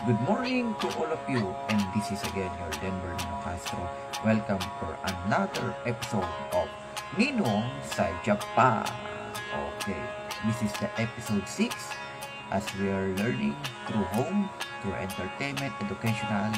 Good morning to all of you, and this is again your Denver Nino Castro. Welcome for another episode of Ninong sa Japan. Okay, this is the episode 6 as we are learning through home, through entertainment, educational,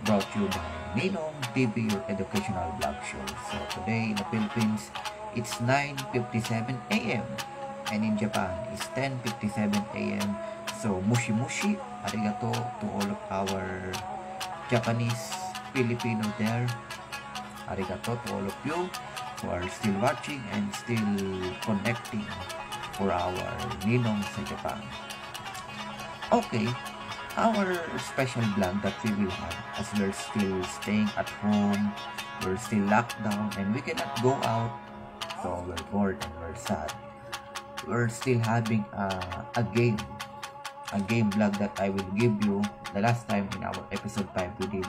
brought to you by Ninong TV, your educational blog show. So today in the Philippines, it's 9:57 a.m. and in Japan, it's 10:57 a.m. So, mushi-mushi, arigato to all of our Japanese Filipino there. Arigato to all of you who are still watching and still connecting for our Ninong sa Japan. Okay, our special vlog that we will have as we're still staying at home, we're still locked down and we cannot go out, so we're bored and we're sad. We're still having a game vlog that I will give you. The last time in our episode 5 we do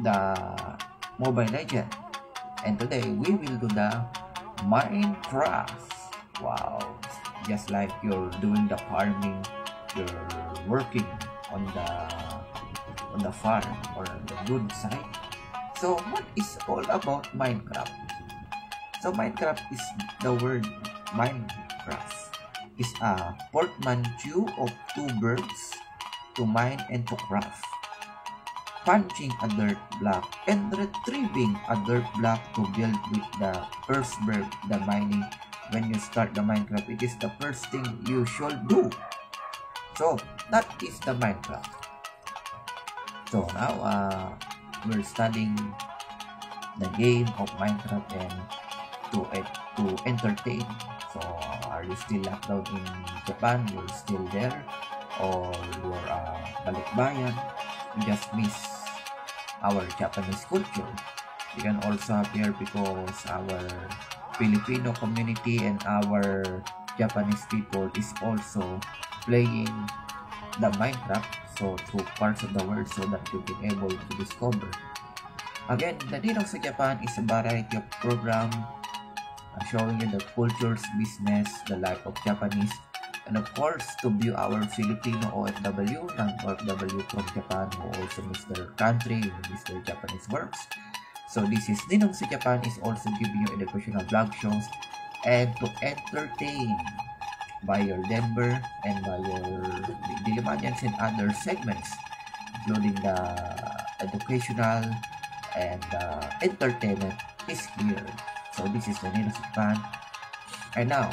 the Mobile Legend, and today we will do the Minecraft. Wow, just like you're doing the farming, you're working on the farm or on the good side. So what is all about Minecraft? So Minecraft is the word Minecraft is a portmanteau of two verbs, to mine and to craft. Punching a dirt block and retrieving a dirt block to build with the first verb, the mining. When you start the Minecraft, it is the first thing you should do. So that is the Minecraft. So now we're studying the game of Minecraft and to entertain. So, are you still locked down in Japan? You're still there? Or you're balikbayan? You just miss our Japanese culture. You can also have here because our Filipino community and our Japanese people is also playing the Minecraft, so through parts of the world, so that you can able to discover. Again, the Ninong sa Japan is a variety of program showing you the cultures, business, the life of Japanese, and of course to view our Filipino OFW, non-OFW from Japan who also miss their country, who miss their Japanese works. So this is Ninong sa Japan is also giving you educational vlog shows and to entertain by your Denver and by your Dilimanyans and other segments, including the educational and entertainment is here. So this is the Ninong sa Japan, and now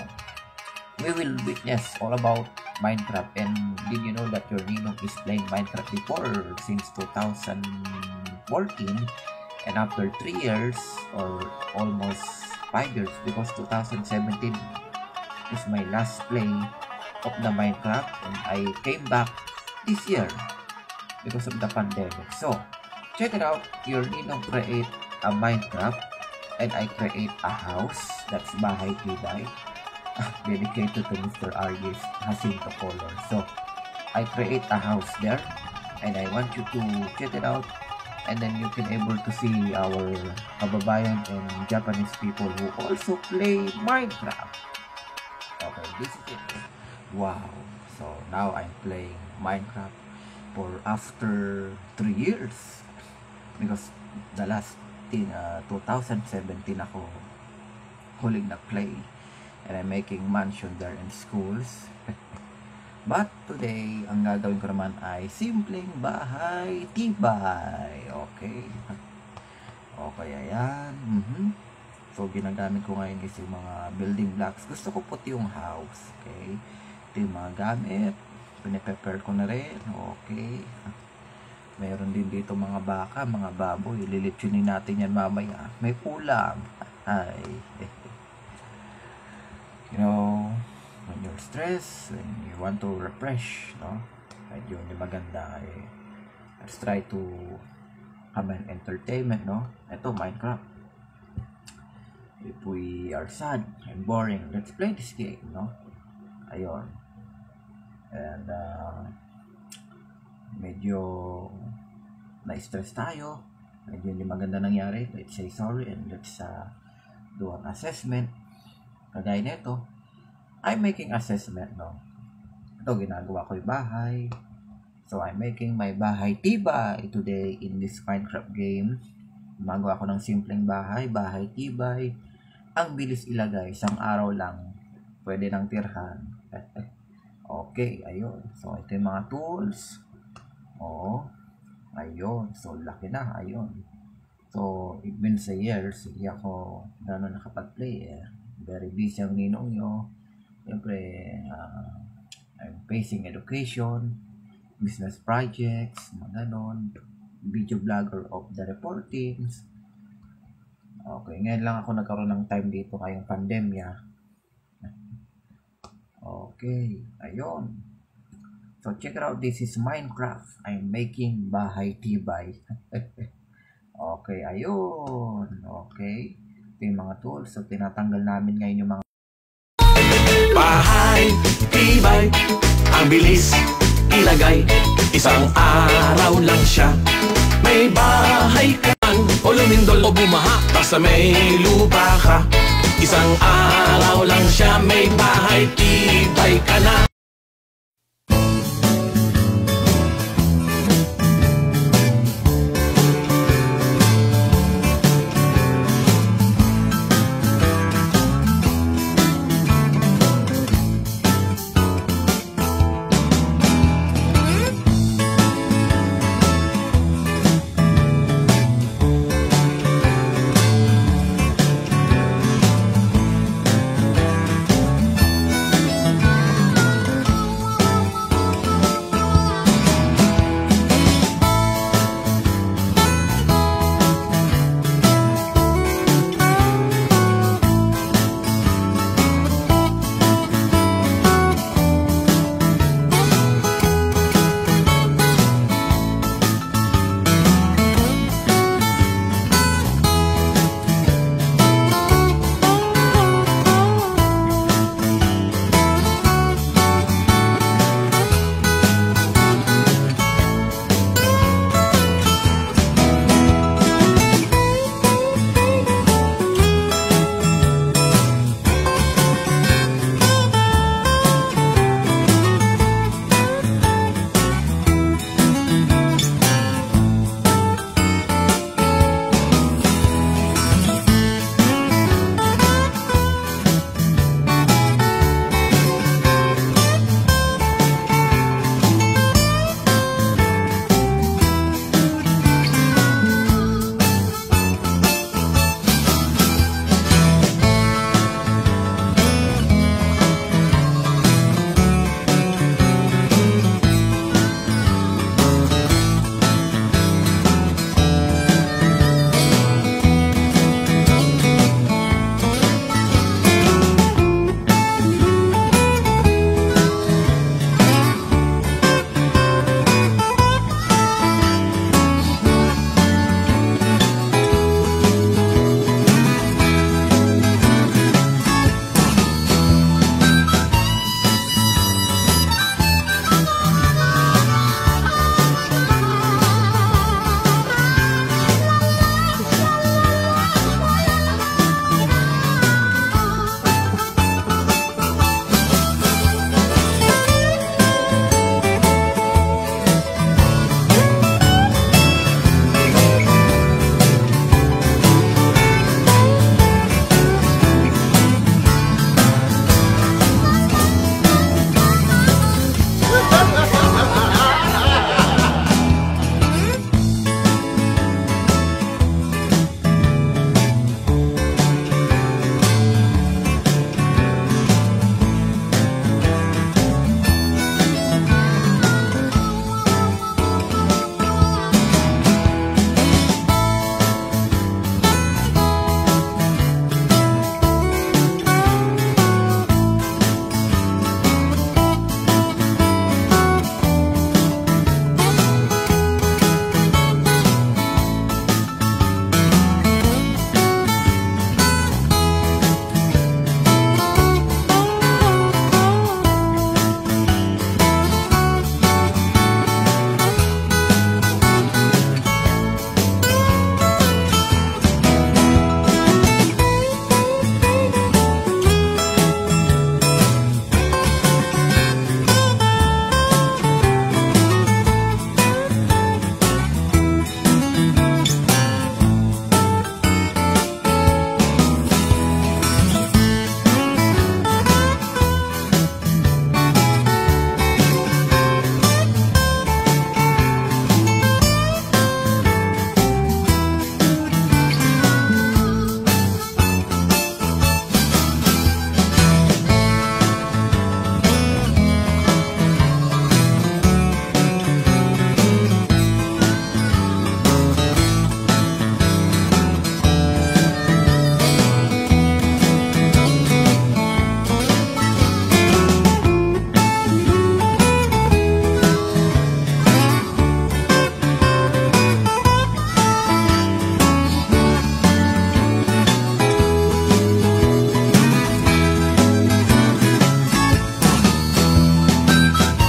we will witness all about Minecraft. And did you know that your Ninong is playing Minecraft before since 2014, and after 3 years or almost 5 years, because 2017 is my last play of the Minecraft, and I came back this year because of the pandemic. So check it out, your Ninong create a Minecraft, and I create a house, that's Bahay Kiday, dedicated to Mr. Aries Jacinto Color. So I create a house there, and I want you to check it out, and then you can able to see our kababayan and Japanese people who also play Minecraft. Okay, this is it. Wow, so now I'm playing Minecraft for after 3 years, because the last 2017 ako huling na-play, and I'm making mansion there in schools. But today, ang gagawin ko naman ay simpleng bahay tibay. Okay. Okay, ayan. So, ginagamit ko ngayon is yung mga building blocks. Gusto ko puti yung house. Okay. Ito yung mga gamit. Piniprepare ko na rin. Okay. Mayroon din dito mga baka, mga baboy. Lilitsunin natin yan mamaya. May ulam. Ay. You know, when you're stressed, when you want to refresh, no? Medyo hindi maganda. Let's try to have an entertainment, no? Ito, Minecraft. If we are sad and boring, let's play this game, no? Ayun. And, medyo na-stress tayo, medyo hindi maganda nangyari, let's say sorry and let's do an assessment. Kagaya nito, I'm making assessment, no? Ito, ginagawa ko yung bahay. So, I'm making my bahay tibay today in this Minecraft game. Gumagawa ko ng simpleng bahay tibay. Ang bilis ilagay, isang araw lang. Pwede nang tirhan. Okay, ayun. So, ito yung mga tools. Oo. Ayun. So, laki na. Ayun. So, it means a years, hindi ako gano'n nakapag-play eh. Very busy ang ninong nyo. Siyempre, I'm facing education, business projects, mga ganon, video vlogger of the reportings. Okay, ngayon lang ako nagkaroon ng time dito ngayong pandemya. Okay, ayun. So, check it out. This is Minecraft. I'm making bahay tibay. Okay, ayun. Okay. Ito yung mga tools. So, tinatanggal namin ngayon yung mga bahay tibay, ang bilis ilagay, isang araw lang siya. May bahay ka man, o lumindol o bumaha, basta may lupa ka. Isang araw lang siya, may bahay tibay ka na.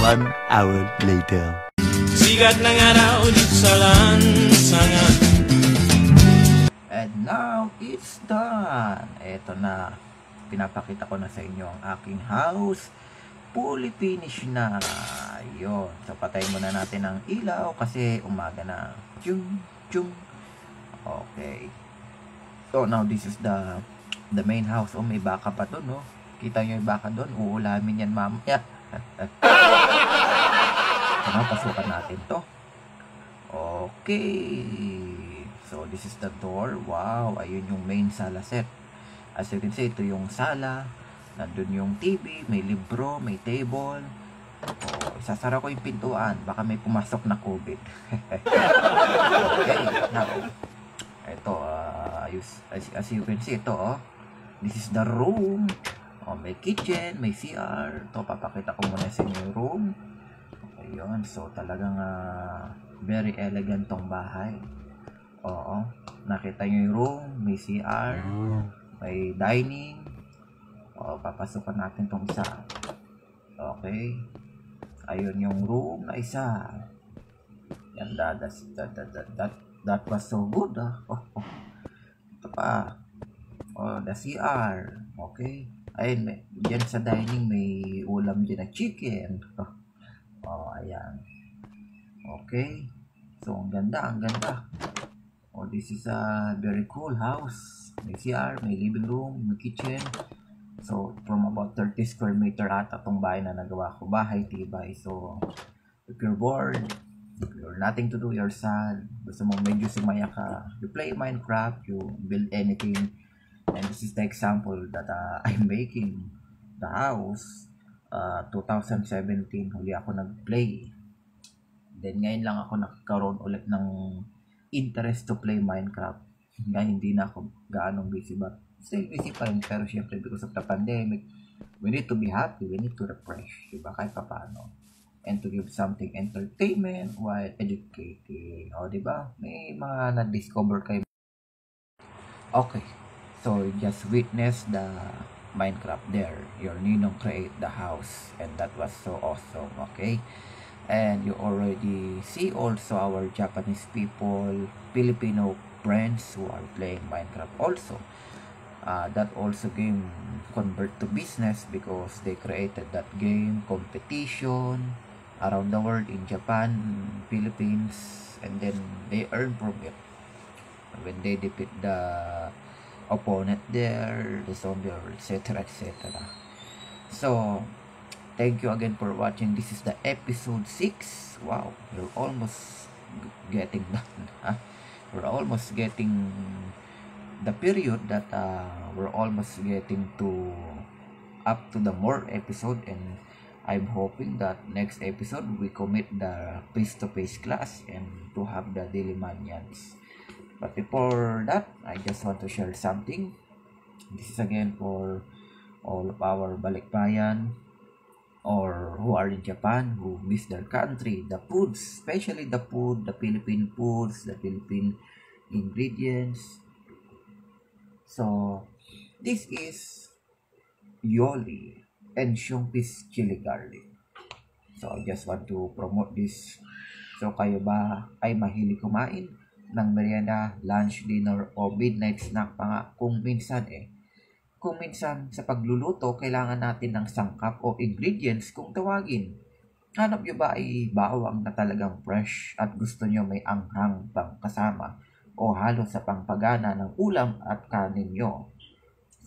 1 hour later. Sikat ng araw dito sa lansangan. And now, it's done. Eto na. Pinapakita ko na sa inyo ang aking house. Fully finished na. Yun. So, patayin muna natin ang ilaw kasi umaga na. Chung, chung. Okay. So, now this is the main house. Oh, may baka pa doon, no? Kita nyo yung baka doon? Uulamin yan mamaya. So, pasukan natin to. Okay. So, this is the door. Wow, ayun yung main sala set. As you can see, ito yung sala. Nandun yung TV, may libro, may table. Oh, isasara ko yung pintuan. Baka may pumasok na COVID. Okay, now, ito, as you can see, ito, oh. This is the room. Oh, may kitchen, may CR. Ito, papakita ko muna sa inyo yung room. Ayun, so talagang very elegant tong bahay. Oo, nakita nyo yung room, may CR, may dining. Oo, papasukan natin tong isa. Okay. Ayun yung room na isa. Yan, that was so good, Oh. Ito pa. Oh, the CR. Okay. Ayun, dyan sa dining may ulam din na chicken. Oh, ayan. Okay. So, ang ganda, ang ganda. Oh, this is a very cool house. May CR, may living room, may kitchen. So, from about 30 square meter ata itong bahay na nagawa ko. Bahay, tibay. So, if you're bored, if you're nothing to do, you're sad, gusto mong medyo sumaya ka, you play Minecraft, you build anything. And this is the example that I'm making. The house, 2017, huli ako nag-play. Then, ngayon lang ako nakakaroon ulit ng interest to play Minecraft. Ngayon, hindi na ako gaanong busy, but still busy pa rin. Pero syempre, because of the pandemic, we need to be happy, we need to refresh, diba? Kahit pa paano. And to give something entertainment while educating. O, diba? May mga na-discover kayo. Okay. So, just witness the Minecraft there. Your ninong create the house. And that was so awesome. Okay? And you already see also our Japanese people, Filipino friends who are playing Minecraft also. That also game convert to business because they created that game competition around the world in Japan, Philippines, and then they earn from it. When they defeat the opponent there, the zombie, etc, etc. So, thank you again for watching. This is the episode 6. Wow, we're almost getting done. We're almost getting the period that we're almost getting to up to the more episode, and I'm hoping that next episode we commit the face-to-face class and to have the daily manyans. But before that, I just want to share something. This is again for all of our balikbayan or who are in Japan, who miss their country, the foods, especially the food, the Philippine foods, the Philippine ingredients. So, this is Yoli and Shumpi's chili garlic. So, I just want to promote this. So, kayo ba ay mahilig kumain ng merienda, lunch, dinner, o midnight snack pa nga? Kung minsan sa pagluluto, kailangan natin ng sangkap o ingredients kung tawagin. Hanap nyo ba ay bawang na talagang fresh at gusto nyo may anghang pang kasama o halo sa pangpagana ng ulam at kanin nyo?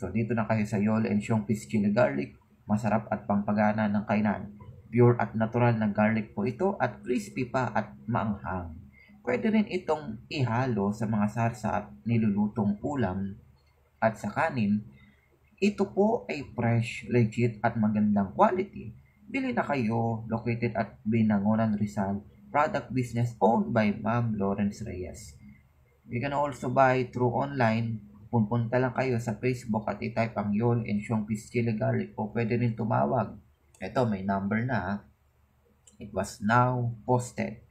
So, dito na kayo sa Yoli and Shumpi's chili garlic. Masarap at pangpagana ng kainan. Pure at natural na garlic po ito at crispy pa at maanghang. Pwede rin itong ihalo sa mga sarsa at nilulutong ulam at sa kanin. Ito po ay fresh, legit at magandang quality. Bili na kayo, located at Binangonan, Rizal. Product business owned by Ma'am Lawrence Reyes. You can also buy through online. Pupunta lang kayo sa Facebook at itype ang Yoli and Shumpi's chili garlic o pwede rin tumawag. Ito, may number na. It was now posted.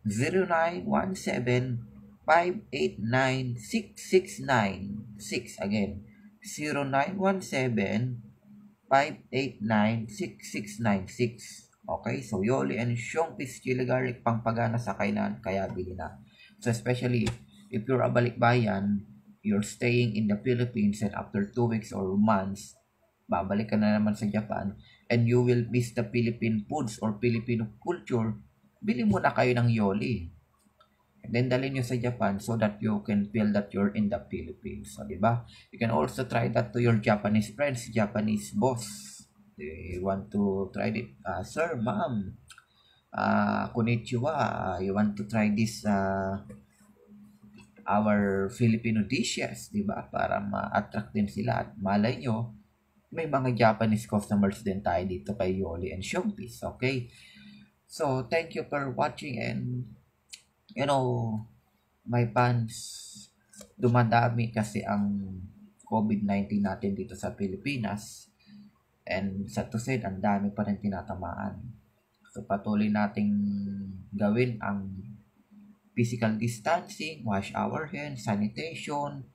0917-589-6696. Again, 0917-589-6696. Okay, so Yoli and Xiongpis chili garlic pangpagana sa kainan, kaya bili na. So especially if you're a balikbayan, you're staying in the Philippines and after 2 weeks or months, babalik ka na naman sa Japan and you will miss the Philippine foods or Filipino culture, bili mo na kayo ng Yoli. And then dalhin nyo sa Japan so that you can feel that you're in the Philippines. So, diba? You can also try that to your Japanese friends, Japanese boss. They want to try it. Sir, ma'am, konnichiwa. You want to try this our Filipino dishes, di ba? Para ma-attract din sila at malay nyo, may mga Japanese customers din tayo dito kay Yoli and Xiongpis, okay? So, thank you for watching and, you know, my fans, dumadami kasi ang COVID-19 natin dito sa Pilipinas. And sa to say, ang dami pa rin tinatamaan. So, patuloy nating gawin ang physical distancing, wash our hands, sanitation.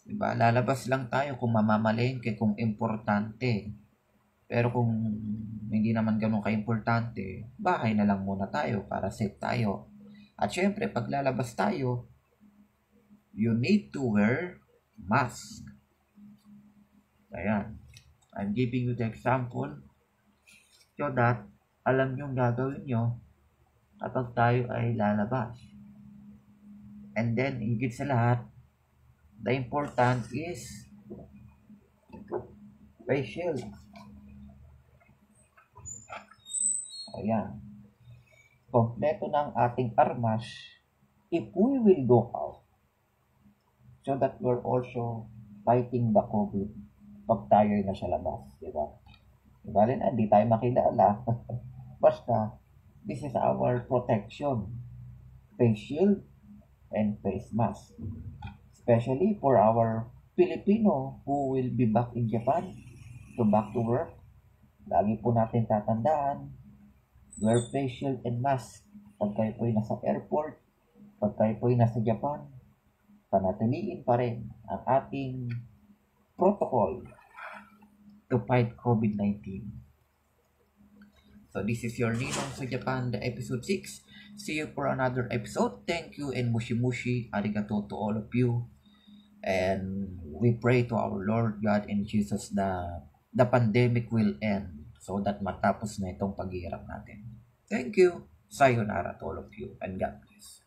Diba? Lalabas lang tayo kung mamamalengke, kung importante. Pero kung hindi naman ganun ka-importante, bahay na lang muna tayo para safe tayo. At syempre, pag lalabas tayo, you need to wear mask. Ayan. I'm giving you the example so that alam nyo gagawin nyo kapag tayo ay lalabas. And then, higit sa lahat, the important is face shield. Ayan. Kompleto ng ating armas if we will go out so that we're also fighting the COVID pag tayo ay nasa labas, di ba? Diba rin, hindi tayo makilala. Basta, this is our protection. Face shield and face mask. Especially for our Filipino who will be back in Japan to back to work. Lagi po natin tatandaan, wear face shield and mask. Pag kayo po ay nasa airport, pag kayo po ay nasa Japan, panatiliin pa rin ang ating protocol to fight COVID-19. So this is your Ninong sa Japan, the episode 6. See you for another episode. Thank you and mushi mushi, arigato to all of you. And we pray to our Lord God and Jesus the pandemic will end so that matapos na itong paghihirap natin. Thank you. Sayonara to all of you and God bless.